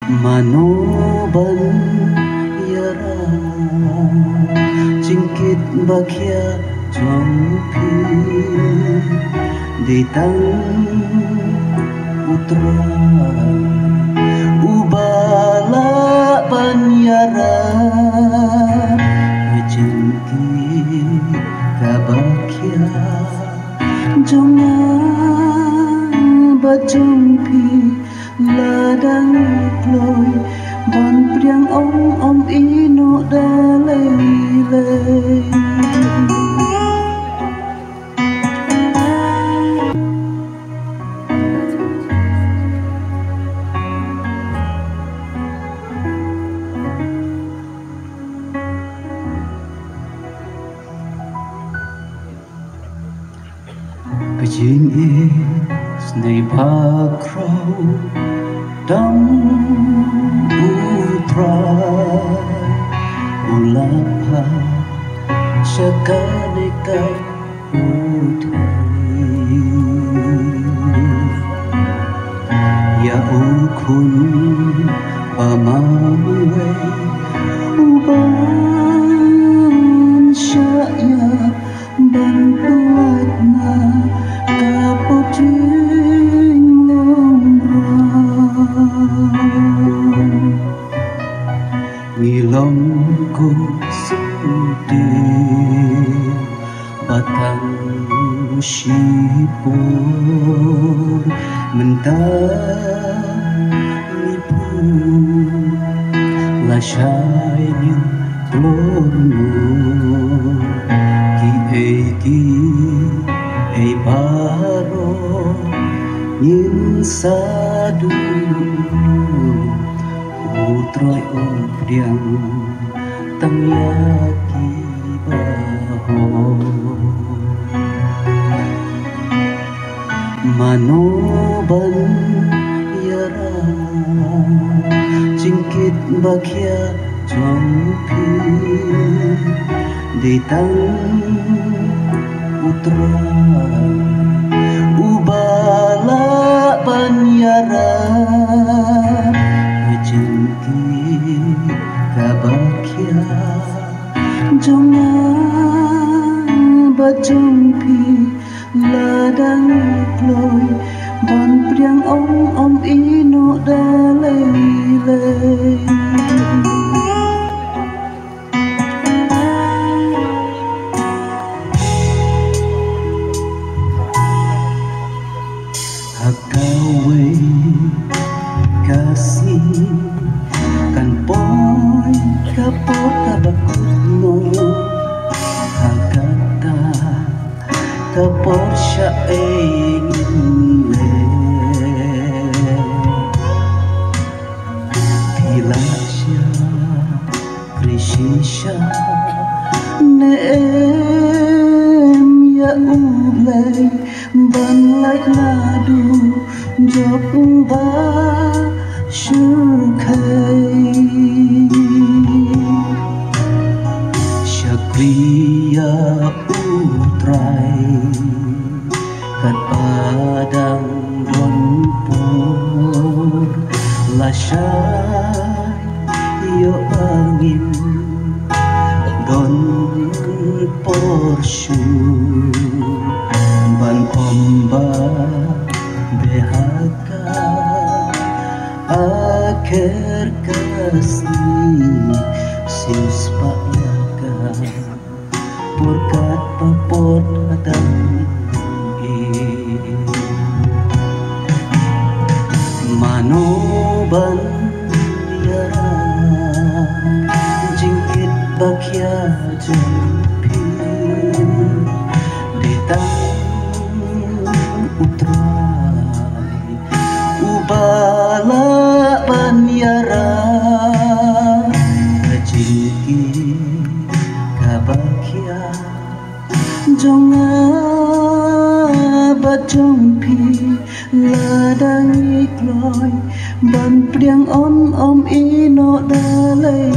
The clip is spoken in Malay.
Manoban yara jingkit bakhya jompi ditang utra ubala banyara jingkit bakhya jongan bajompi ladang kloi ban priang om ino dalai Beijing is nei bakrau dam utrai ulapa shakaneka utrai ya ukun pamawe uban syaya bantuatna kapujing milong ko sudi batang sipur mentalipu lasainya plormu ki ei baro yin sadu utroy priang tamyaki baho manoban yara jingkit bakhya jompi ditang utra ubala banyara jingkit bakhya jongan bajompi ladang kloi ban priang om ino dalai hakawe kasih kan poy kapot kabakutno hagata kapot siya ingile tila siya krisisya neem ya ulay ban lại nadu job ba shurkai syakriya utrai kat padang ronpur lasai yo angin don porsyu ban ombak behaka akhir kasih sius pakaka purkat papot adang manoban yara jingkit bakhya jompi ditang utrai ubala banyara jingkit bakhya jongan bajompi ladang kloi ban priang om ino dalai